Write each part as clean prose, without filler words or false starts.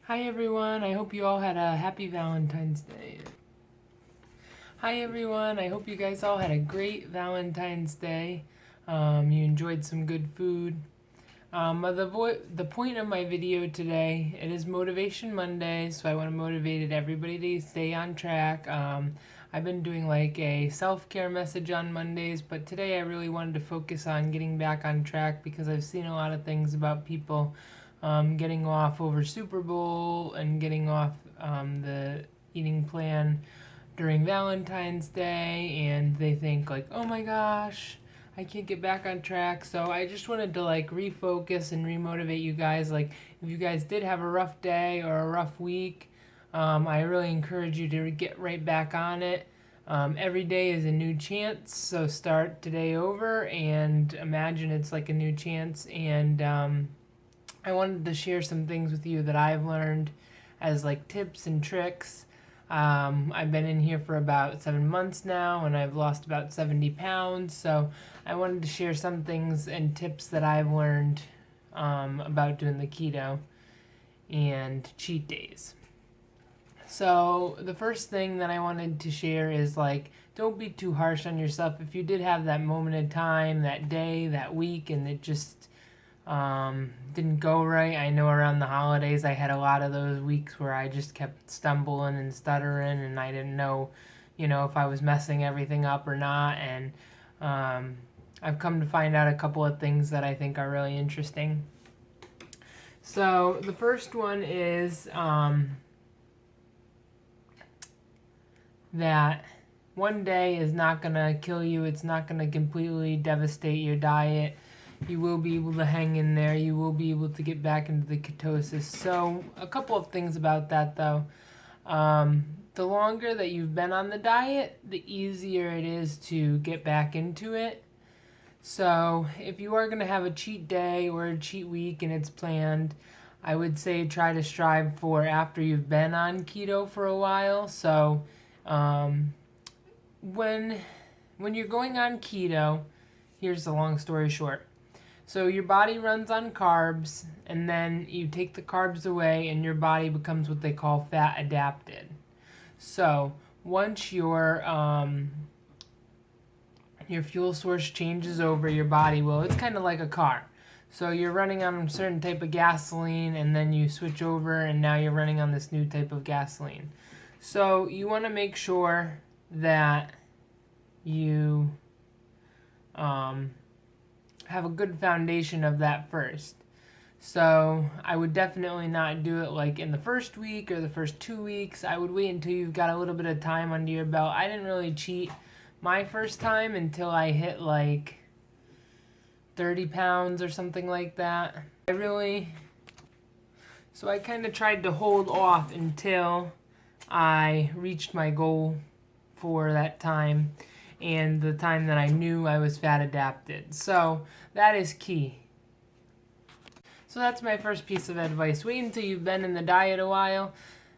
Hi everyone, I hope you all had a happy Valentine's Day. Hi everyone, I hope you guys all had a great Valentine's Day. You enjoyed some good food. The point of my video today, it is Motivation Monday, so I want to motivate everybody to stay on track. I've been doing like a self-care message on Mondays, but today I really wanted to focus on getting back on track because I've seen a lot of things about people getting off over Super Bowl and getting off the eating plan during Valentine's Day, and they think like, oh my gosh, I can't get back on track. So I just wanted to like refocus and remotivate you guys. Like if you guys did have a rough day or a rough week, I really encourage you to get right back on it. Every day is a new chance, so start today over and imagine it's like a new chance. And I wanted to share some things with you that I've learned as like tips and tricks. I've been in here for about 7 months now and I've lost about 70 pounds. So I wanted to share some things and tips that I've learned about doing the keto and cheat days. So the first thing that I wanted to share is like, don't be too harsh on yourself. If you did have that moment in time, that day, that week, and it just didn't go right. I know around the holidays I had a lot of those weeks where I just kept stumbling and stuttering and I didn't know, if I was messing everything up or not. And I've come to find out a couple of things that I think are really interesting. So the first one is that one day is not going to kill you. It's not going to completely devastate your diet. You will be able to hang in there. You will be able to get back into the ketosis. So a couple of things about that though. The longer that you've been on the diet, the easier it is to get back into it. So if you are going to have a cheat day or a cheat week and it's planned, I would say try to strive for after you've been on keto for a while. So when you're going on keto, here's the long story short. So your body runs on carbs, and then you take the carbs away, and your body becomes what they call fat adapted. So once your fuel source changes over, your body will. It's kind of like a car. So you're running on a certain type of gasoline, and then you switch over, and now you're running on this new type of gasoline. So you want to make sure that you have a good foundation of that first. So I would definitely not do it like in the first week or the first 2 weeks. I would wait until you've got a little bit of time under your belt. I didn't really cheat my first time until I hit like 30 pounds or something like that. So I kind of tried to hold off until I reached my goal for that time and the time that I knew I was fat adapted. So that is key. So that's my first piece of advice. Wait until you've been in the diet a while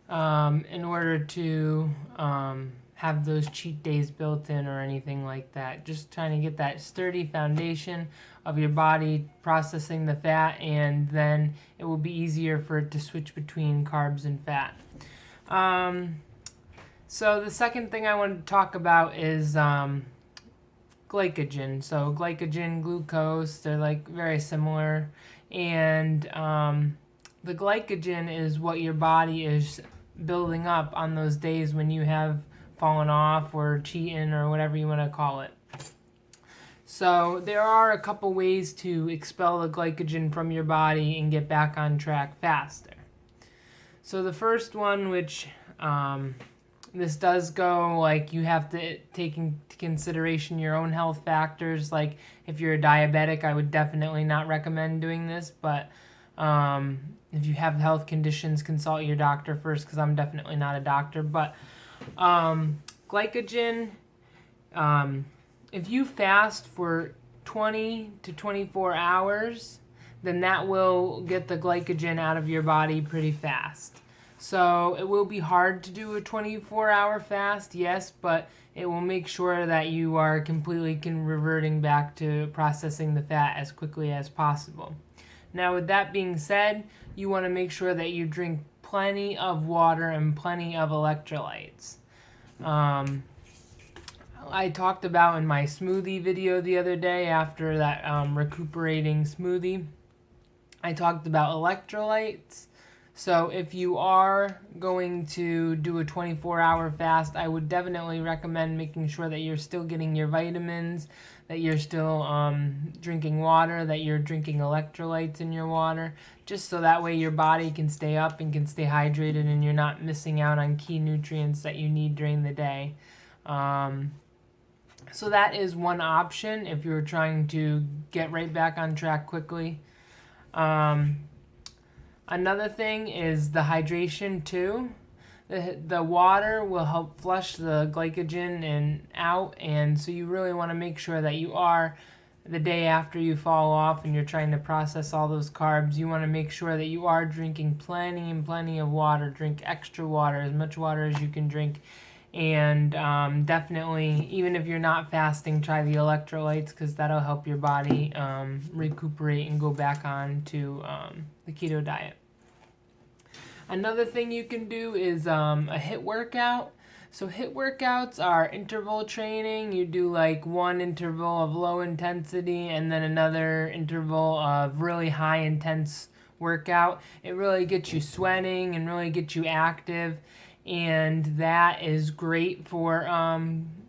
in order to have those cheat days built in or anything like that. Just trying to get that sturdy foundation of your body processing the fat, and then it will be easier for it to switch between carbs and fat. So the second thing I want to talk about is glycogen. So glycogen, glucose, they're like very similar. And the glycogen is what your body is building up on those days when you have fallen off or cheating or whatever you want to call it. So there are a couple ways to expel the glycogen from your body and get back on track faster. So the first one, which this does go, like you have to take into consideration your own health factors. Like if you're a diabetic, I would definitely not recommend doing this. But if you have health conditions, consult your doctor first, because I'm definitely not a doctor. But glycogen, if you fast for 20 to 24 hours, then that will get the glycogen out of your body pretty fast. So it will be hard to do a 24-hour fast, yes, but it will make sure that you are completely reverting back to processing the fat as quickly as possible. Now, with that being said, you want to make sure that you drink plenty of water and plenty of electrolytes. I talked about in my smoothie video the other day after that recuperating smoothie, I talked about electrolytes. So if you are going to do a 24-hour fast, I would definitely recommend making sure that you're still getting your vitamins, that you're still drinking water, that you're drinking electrolytes in your water, just so that way your body can stay up and can stay hydrated and you're not missing out on key nutrients that you need during the day. So that is one option if you're trying to get right back on track quickly. Another thing is the hydration too. The water will help flush the glycogen out, and so you really want to make sure that you are, the day after you fall off and you're trying to process all those carbs, you want to make sure that you are drinking plenty and plenty of water. Drink extra water, as much water as you can drink. And definitely, even if you're not fasting, try the electrolytes, because that'll help your body recuperate and go back on to the keto diet. Another thing you can do is a HIIT workout. So HIIT workouts are interval training. You do like one interval of low intensity and then another interval of really high intense workout. It really gets you sweating and really gets you active. And that is great for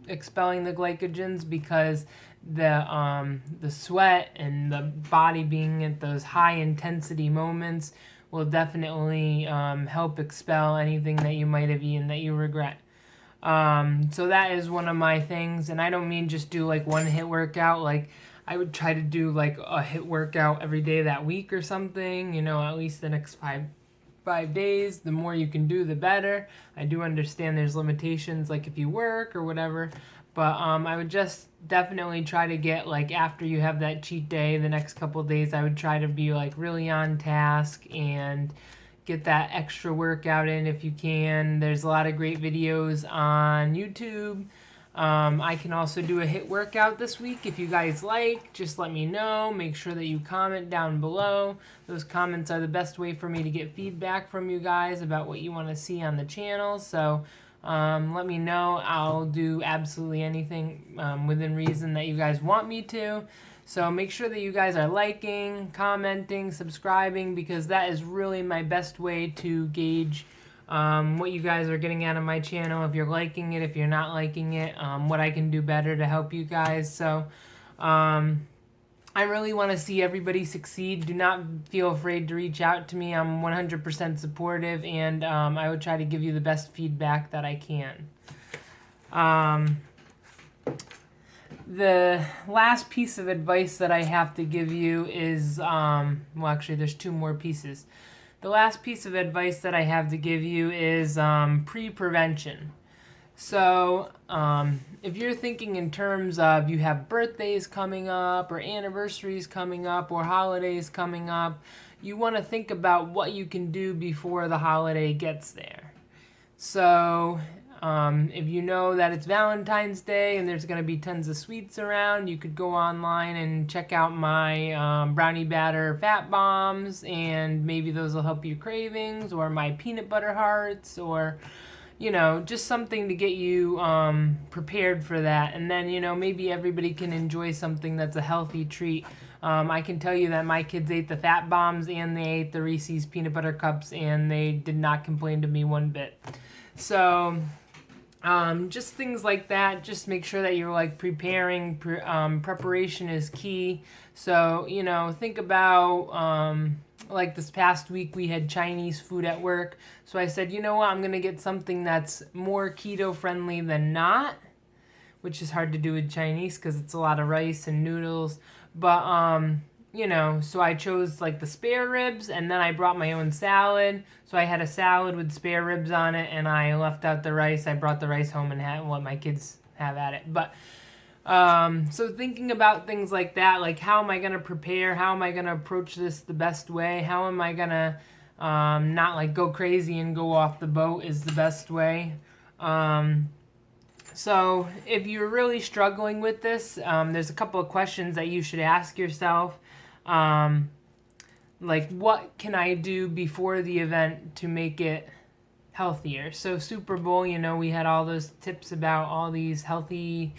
expelling the glycogens, because the sweat and the body being at those high intensity moments will definitely help expel anything that you might have eaten that you regret. So that is one of my things, and I don't mean just do like one HIIT workout. Like I would try to do like a HIIT workout every day that week or something, at least the next five days. The more you can do, the better. I do understand there's limitations, like if you work or whatever, but I would just definitely try to get, like, after you have that cheat day, the next couple of days, I would try to be like really on task and get that extra workout in if you can. There's a lot of great videos on YouTube. I can also do a HIIT workout this week if you guys like. Just let me know. Make sure that you comment down below. Those comments are the best way for me to get feedback from you guys about what you want to see on the channel. So let me know. I'll do absolutely anything within reason that you guys want me to. So make sure that you guys are liking, commenting, subscribing, because that is really my best way to gauge what you guys are getting out of my channel, if you're liking it, if you're not liking it, what I can do better to help you guys. So I really want to see everybody succeed. Do not feel afraid to reach out to me. I'm 100% supportive, and I would try to give you the best feedback that I can. The last piece of advice that I have to give you is, well, actually there's two more pieces. The last piece of advice that I have to give you is pre-prevention. So if you're thinking in terms of you have birthdays coming up or anniversaries coming up or holidays coming up, you want to think about what you can do before the holiday gets there. So if you know that it's Valentine's Day and there's going to be tons of sweets around, you could go online and check out my brownie batter fat bombs, and maybe those will help your cravings, or my peanut butter hearts, or just something to get you prepared for that. And then maybe everybody can enjoy something that's a healthy treat. I can tell you that my kids ate the fat bombs and they ate the Reese's peanut butter cups, and they did not complain to me one bit. So just things like that. Just make sure that you're like preparing. Preparation is key. So think about like this past week we had Chinese food at work. So I said, you know what, I'm gonna get something that's more keto friendly than not, which is hard to do with Chinese because it's a lot of rice and noodles. But so I chose like the spare ribs, and then I brought my own salad. So I had a salad with spare ribs on it, and I left out the rice. I brought the rice home and let my kids have at it. But so thinking about things like that, like how am I going to prepare? How am I going to approach this the best way? How am I going to not like go crazy and go off the boat is the best way. So if you're really struggling with this, there's a couple of questions that you should ask yourself. like what can I do before the event to make it healthier. So Super Bowl, you know, we had all those tips about all these healthy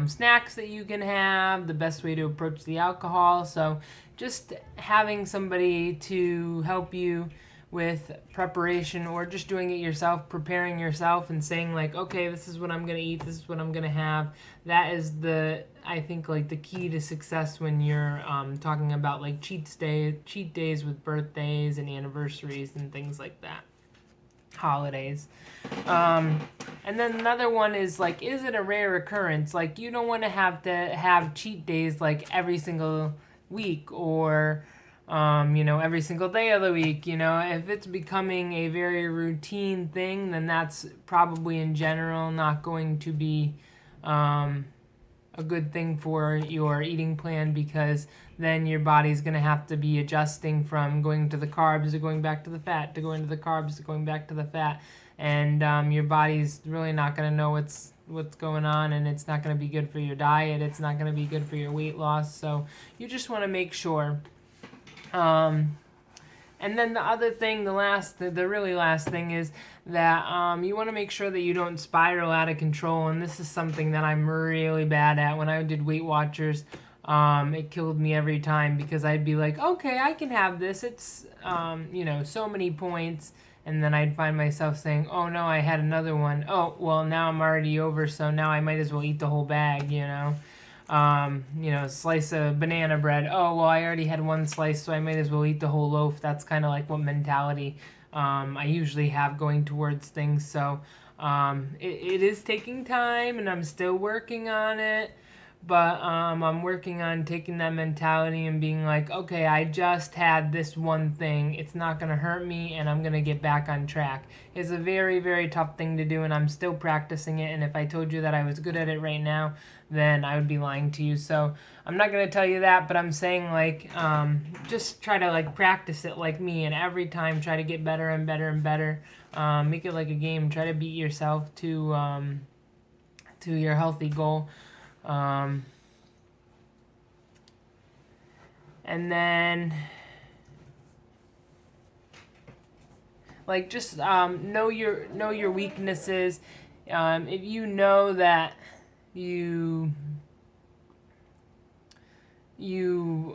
snacks that you can have, the best way to approach the alcohol. So just having somebody to help you with preparation, or just doing it yourself, preparing yourself and saying like, okay, this is what I'm going to eat, this is what I'm going to have. That is I think like the key to success when you're talking about like cheat days with birthdays and anniversaries and things like that, holidays. And then another one is like, is it a rare occurrence? Like, you don't want to have cheat days like every single week, or every single day of the week. If it's becoming a very routine thing, then that's probably in general not going to be a good thing for your eating plan, because then your body's going to have to be adjusting from going to the carbs to going back to the fat, to going to the carbs to going back to the fat, and your body's really not going to know what's going on, and it's not going to be good for your diet, it's not going to be good for your weight loss. So you just want to make sure. And then the other thing, the really last thing is that you want to make sure that you don't spiral out of control. And this is something that I'm really bad at. When I did Weight Watchers, it killed me every time, because I'd be like, okay, I can have this. It's, so many points. And then I'd find myself saying, oh no, I had another one. Oh, well, now I'm already over, so now I might as well eat the whole bag, slice of banana bread. Oh, well, I already had one slice, so I might as well eat the whole loaf. That's kind of like what mentality I usually have going towards things. So it is taking time, and I'm still working on it. But I'm working on taking that mentality and being like, okay, I just had this one thing. It's not going to hurt me, and I'm going to get back on track. It's a very, very tough thing to do, and I'm still practicing it. And if I told you that I was good at it right now, then I would be lying to you. So I'm not going to tell you that, but I'm saying like, just try to like practice it like me, and every time try to get better and better and better. Make it like a game. Try to beat yourself to your healthy goal. And then like just know your weaknesses. If you know that you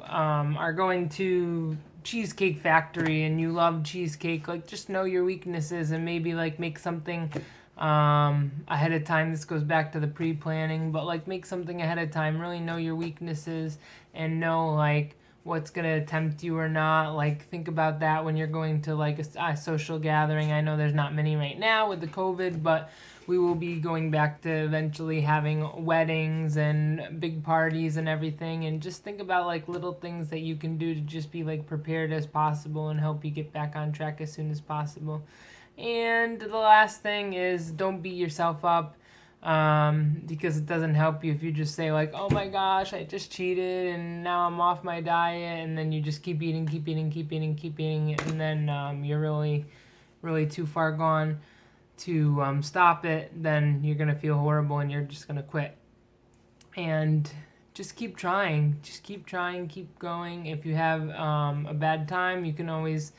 are going to Cheesecake Factory and you love cheesecake, like just know your weaknesses and maybe like make something ahead of time. This goes back to the pre-planning, but like make something ahead of time. Really know your weaknesses and know like what's gonna tempt you or not. Like think about that when you're going to like a social gathering. I know there's not many right now with the COVID, but we will be going back to eventually having weddings and big parties and everything. And just think about like little things that you can do to just be like prepared as possible and help you get back on track as soon as possible. And the last thing is, don't beat yourself up, because it doesn't help you if you just say like, oh my gosh, I just cheated and now I'm off my diet, and then you just keep eating, and then you're really, really too far gone to stop it. Then you're going to feel horrible and you're just going to quit. And just keep trying, keep going. If you have a bad time, you can always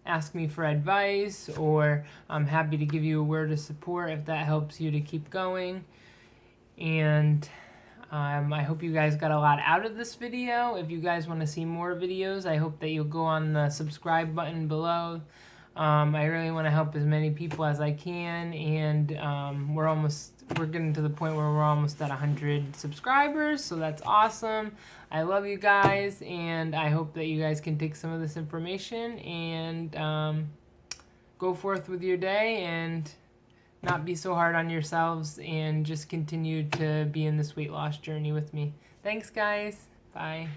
ask me for advice, or I'm happy to give you a word of support if that helps you to keep going. And I hope you guys got a lot out of this video. If you guys want to see more videos, I hope that you'll go on the subscribe button below. I really want to help as many people as I can, and we're getting to the point where we're almost at 100 subscribers, so that's awesome. I love you guys, and I hope that you guys can take some of this information and go forth with your day and not be so hard on yourselves, and just continue to be in this weight loss journey with me. Thanks, guys. Bye.